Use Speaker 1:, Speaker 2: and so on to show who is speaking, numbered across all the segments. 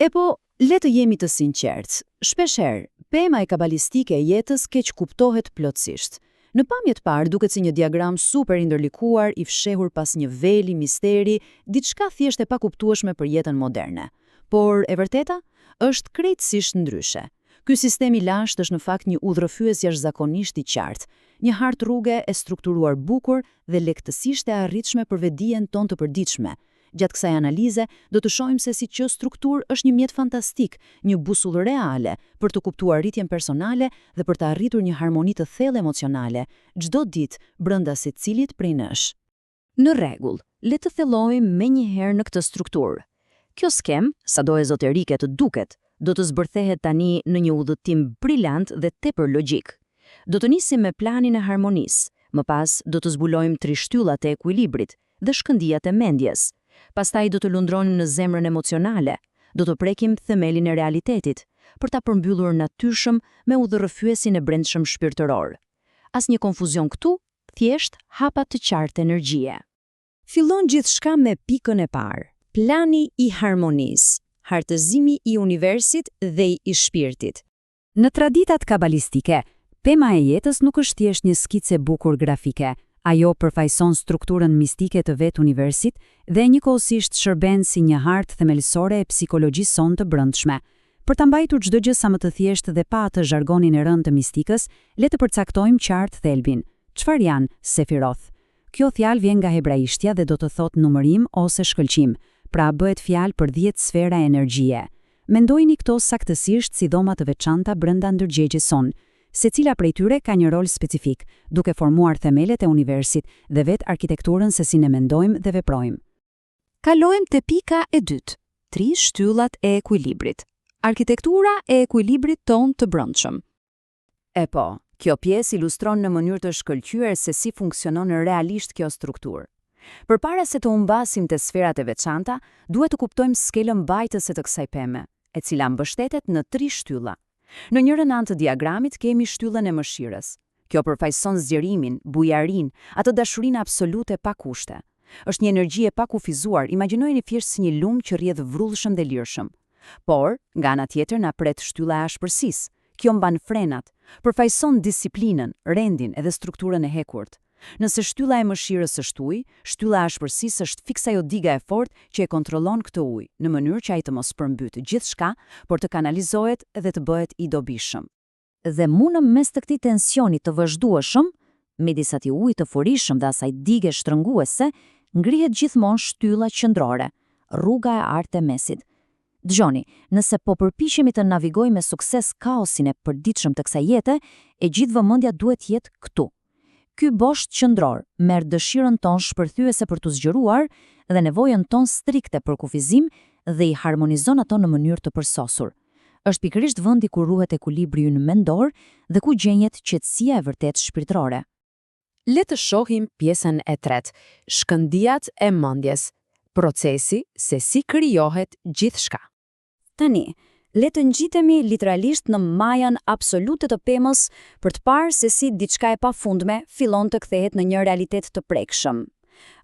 Speaker 1: E po, le të jemi të sinqertë. Shpeshherë, pema e kabalistike e jetës keq kuptohet plotësisht. Në pamje të parë duket si një diagram super i ndërlikuar, i fshehur pas një veli misteri, diçka thjesht e pakuptueshme për jetën moderne. Por e vërteta është krejtësisht ndryshe. Ky sistem i lashtë është në fakt një udhërrëfyes jashtëzakonisht i qartë, një hartë rruge e strukturuar bukur dhe lehtësisht e arritshme për vedijen tonë të përditshme. Gjatë kësaj analize, do të shohim se si kjo strukturë është një mjet fantastik, një busull reale për të kuptuar rritjen personale dhe për të arritur një harmoni të thellë emocionale, çdo ditë brenda secilit prej nesh. Në rregull, le të thellojmë menjëherë në këtë strukturë. Kjo skem, sado ezoterike të duket, do të zbërthehet tani në një udhëtim brillant dhe tepër logjik. Do të nisim me planin e harmonisë, më pas do të zbulojmë trishtyllat e ekuilibrit dhe shkëndijat e mendjes. Pastaj do të lundronim në zemrën emocionale, do të prekim themelin e realitetit, për ta përmbyllur natyrshëm me udhërrëfyesin e brendshëm shpirtëror. Asnjë konfuzion këtu, thjesht hapa të qartë energjie. Fillon gjithçka me pikën e parë, plani i harmonisë, hartëzimi i universit dhe i shpirtit. Në traditat kabalistike, pema e jetës nuk është thjesht një skicë e bukur grafike. Ajo përfaqëson strukturën mistike të vetë universit dhe njëkohësisht shërben si një hartë themelësore e psikologjisë sonë të brendshme. Për ta mbajtur çdo gjë sa më të thjeshtë dhe pa atë zhargonin e rënd të mistikës, le të përcaktojmë qartë thelbin. Çfarë janë Sefiroth? Kjo fjalë vjen nga hebraishtja dhe do të thotë numërim ose shkëlqim, pra bëhet fjalë për 10 sfera energjie. Mendojini këto saktësisht si dhoma të veçanta brenda ndërgjegjes sonë. Secila prej tyre ka një rol specifik, duke formuar themelet e universit dhe vetë arkitekturën se si ne mendojmë dhe veprojmë. Kalojmë te pika e dytë, 3 shtyllat e ekuilibrit. Arkitektura e ekuilibrit tonë të brendshëm. E po, kjo pjesë ilustron në mënyrë të shkëlqyer se si funksionon realisht kjo strukturë. Përpara se të humbasim te sferat e veçanta, duhet të kuptojmë skelën mbajtëse të kësaj peme, e cila mbështetet në 3 shtylla. Në njërën anë të diagramit kemi shtyllën e mëshirës. Kjo përfaqëson zgjerimin, bujarinë, atë dashurinë absolute pa kushte. Është një energji e pakufizuar, imagjinojeni thjesht si një lumë që rrjedh vrullshëm dhe lirshëm. Por, nga ana tjetër na pret shtylla e ashpërsisë. Kjo mban frenat, përfaqëson disiplinën, rendin edhe strukturën e hekurt. Nëse shtylla e mëshirës është ujë, shtylla e ashpërsisë është fiksa jo diga e fortë që e kontrollon këtë ujë, në mënyrë që ai të mos përmbytë gjithçka, por të kanalizohet dhe të bëhet i dobishëm. Dhe në mes të këtij tensioni të vazhdueshëm, midis atij ujit të furishëm dhe asaj dige shtrënguese, ngrihet gjithmonë shtylla qendrore, rruga e artë e mesit. Dgjoni, nëse po përpiqemi të navigojmë me sukses kaosin e përditshëm të kësaj jete, e gjithë vëmendja duhet jetë këtu. Ky bosh qendror merr dëshirën tonë shpërthyese për të zgjeruar dhe nevojën tonë strikte për kufizim dhe i harmonizon ato në mënyrë të përsosur. Është pikërisht vendi ku ruhet ekuilibri ynë mendor dhe ku gjenjet qetësia e vërtetë shpirtërore. Le të shohim pjesën e tretë, shkëndijat e mendjes, procesi se si krijohet gjithçka. Tani, le të ngjitemi literalisht në majën absolute të pemës për të parë se si diçka e pafundme fillon të kthehet në një realitet të prekshëm.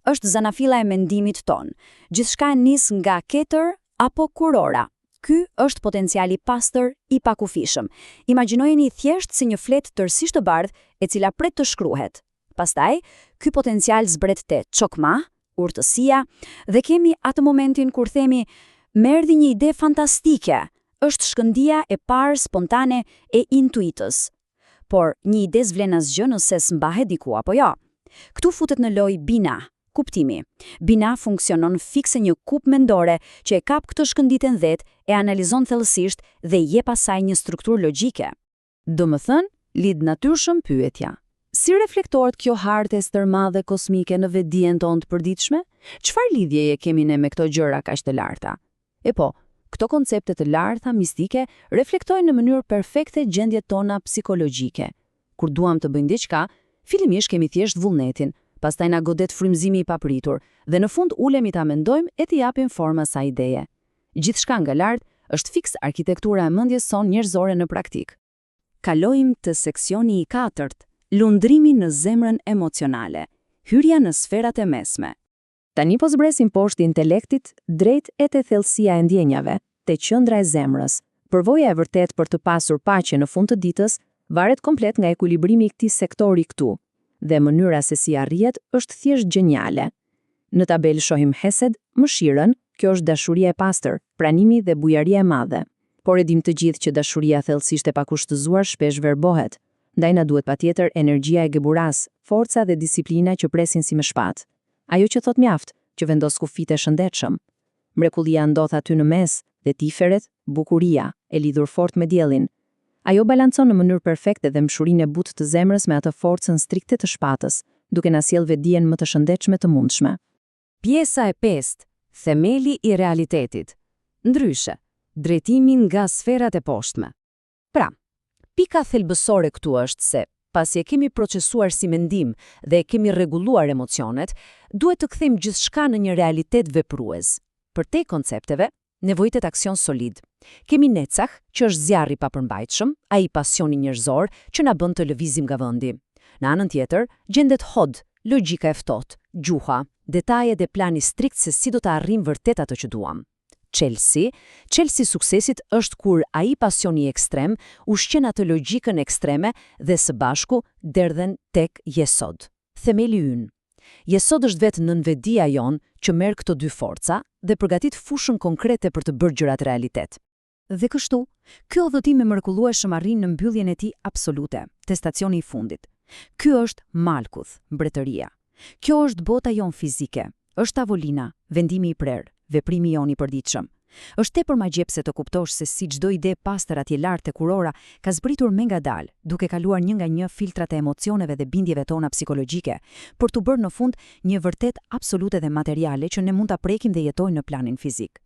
Speaker 1: Është zanafilla e mendimit ton. Gjithçka nis nga ketër apo kurora. Ky është potenciali pastër i pakufishëm. Imagjinojeni thjesht si një fletë tërësisht të bardhë e cila pret të shkruhet. Pastaj, ky potencial zbret te çokma, urtësia, dhe kemi atë momentin kur themi merdi një ide fantastike. Është shkëndija e parë spontane e intuitës. Por një ide s'vlen asgjë nëse s'mbahet diku apo jo. Këtu futet në lojë bina, kuptimi. Bina funksionon fikse një kup mendore që e kap këtë shkënditën vet, e analizon thellësisht dhe i jep asaj një strukturë logjike. Domethënë, lidh natyrshëm pyetja. Si reflektohet kjo hartë e stërmadhe kosmike në vetdijen tonë të përditshme? Çfarë lidhjeje kemi ne me këto gjëra kaq të larta? E po, këto koncepte të larta mistike reflektojnë në mënyrë perfekte gjendjet tona psikologjike. Kur duam të bëjmë diçka, fillimisht kemi thjesht vullnetin, pastaj na godet frymëzimi i papritur, dhe në fund ulemi ta mendojmë e t'i japim formë asaj ideje. Gjithçka nga lart është fiks arkitektura e mendjes sonë njerëzore në praktik. Kalojmë te seksioni i 4, lundrimi në zemrën emocionale, hyrja në sferat e mesme. Tani po zbresim poshtë intelektit drejt e te thellësia e ndjenjave, te qendra e zemrës. Përvoja e vërtet për të pasur paqe në fund të ditës varet komplet nga ekuilibrimi i këtij sektori këtu, dhe mënyra se si arrihet është thjesht geniale. Në tabelë shohim hesed, mëshirën, kjo është dashuria e pastër, pranimi dhe bujaria e madhe. Por e dim të gjithë që dashuria thellësisht e pakushtëzuar shpesh verbohet. Ndaj na duhet patjetër energjia e geburas, forca dhe disiplina që presin si me shpatë. Ajo që thot mjaft, që vendos kufit e shëndetshëm. Mrekullia ndodh aty në mes, dhe tiferet, bukuria, e lidhur fort me diellin. Ajo balancon në mënyrë perfekte dhe mshurinë e butë të zemrës me atë forcën strikte të shpatës, duke na sjellë vetdijen më të shëndetshme të mundshme.
Speaker 2: Pjesa e 5, themeli i realitetit. Ndryshe, drejtimin nga sferat e poshtme. Pra, pika thelbësore këtu është se, pasi e kemi procesuar si mendim dhe e kemi rregulluar emocionet, duhet të kthejmë gjithçka në një realitet veprues. Për te koncepteve, nevojitet aksion solid. Kemi necah, që është zjarri i papërmbajtshëm, ai pasioni njerëzor që na bën të lëvizim nga vendi. Në anën tjetër, gjendet hod, logjika e ftohtë, gjuha, detajet dhe plani strikt se si do të arrijmë vërtet ato që duam. Çelësi suksesit është kur ai pasioni ekstrem ushqen atë logjikën ekstreme dhe së bashku derdhen tek jesod. Themeli ynë. Jesod është vetë nënvedia jon që merr këto dy forca dhe përgatit fushën konkrete për të bërë gjërat realitet. Dhe kështu, ky udhëtim i mrekullueshëm arrin në mbylljen e tij absolute, te stacioni i fundit. Ky është Malkuth, mbretëria. Kjo është bota jon fizike, është tavolina, vendimi i prerë, veprimi jon i përditshëm. Është tepër magjepse të kuptosh se si çdo ide pastër atje lart tek Aurora ka zbritur me ngadalë, duke kaluar një nga një filtrat e emocioneve dhe bindjeve tona psikologjike, për të bërë në fund një vërtet absolute dhe materiale që ne mund ta prekim dhe jetojmë në planin fizik.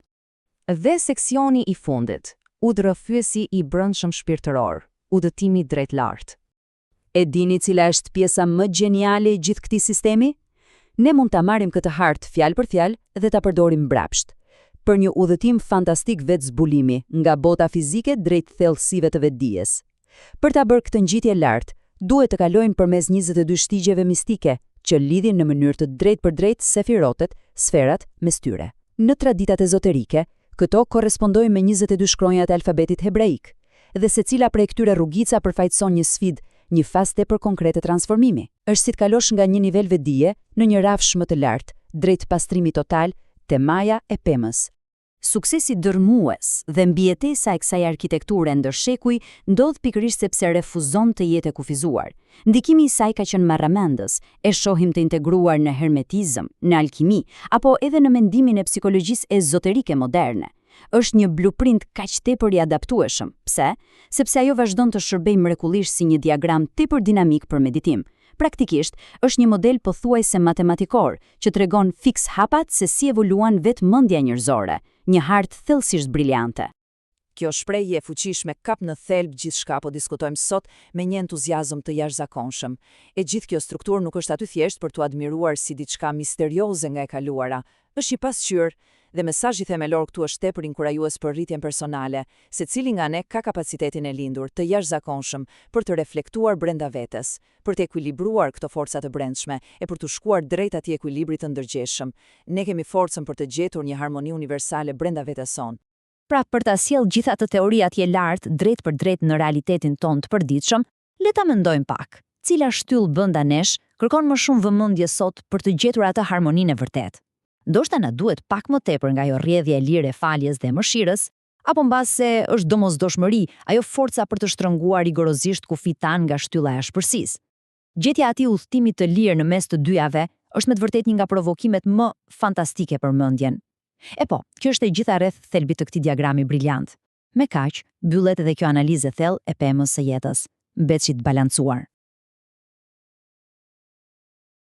Speaker 2: Dhe seksioni i fundit, udhërrëfyesi i brendshëm shpirtëror, udhëtimi drejt lart. E dini cila është pjesa më geniale e gjithë këtij sistemi? Ne mund ta marrim këtë hartë fjalë për fjalë dhe ta përdorim mbrapsht. Për një udhëtim fantastik vetë zbulimi, nga bota fizike drejt thellësive të vetdijes. Për ta bërë këtë ngjitje lart, duhet të kalojmë përmes 22 shtigjeve mistike, që lidhin në mënyrë të drejtë sefirotet, sferat mes tyre. Në traditat ezoterike, këto korrespondojnë me 22 shkronjat e alfabetit hebraik, dhe secila prej këtyre rrugica përfaqëson një sfidë, një fazë tepër konkrete transformimi. Është si të kalosh nga një nivel vetdije në një rafsh më të lartë, drejt pastrimit total, te maja e pemës. Suksesi dërmues dhe mbijetesa e kësaj arkitekture ndërshekuj ndodh pikërisht sepse refuzon të jetë e kufizuar. Ndikimi i saj ka qenë marramendës, e shohim të integruar në hermetizëm, në alkimi, apo edhe në mendimin e psikologjisë ezoterike moderne. Është një blueprint kaq tepër i adaptueshëm. Pse? Sepse ajo vazhdon të shërbejë mrekullisht si një diagram tepër dinamik për meditim. Praktikisht, është një model pothuajse matematikor që tregon fiks hapat se si evoluan vetë mendja njerëzore, një hartë thellësisht briliante. Kjo shprehje e fuqishme kap në thelb gjithçka po diskutojmë sot me një entuziazëm të jashtëzakonshëm. E gjithë kjo strukturë nuk është aty thjesht për t'u admiruar si diçka misterioze nga e kaluara, është i pasqyrë. Dhe mesazhi themelor këtu është tepër inkurajues për rritjen personale, secili nga ne ka kapacitetin e lindur të jashtëzakonshëm për të reflektuar brenda vetes, për të ekuilibruar këto forca të brendshme e për të shkuar drejt atij ekuilibri të ndërgjegjshëm. Ne kemi forcën për të gjetur një harmoni universale brenda vetes son. Pra, për ta sjellë gjithë ato teori atje lart drejt për drejt në realitetin ton të përditshëm, le ta mendojmë pak. Cila shtyllë brenda nesh kërkon më shumë vëmendje sot për të gjetur atë harmoninë e vërtetë? Ndoshta na duhet pak më tepër nga ajo rrjedhje e lirë e faljes dhe mëshirës, apo mbase është domosdoshmëri, ajo forca për të shtrënguar rigorozisht kufit tan nga shtylla e ashpërsisë. Gjetja e atij udhëtimi të lirë në mes të dyjave është me të vërtetë një nga provokimet më fantastike për mendjen. E po, kjo është e gjitha rreth thelbit të këtij diagrami briljant. Me kaq, mbyllet edhe kjo analizë thellë e pemës së jetës, mbetshit balancuar.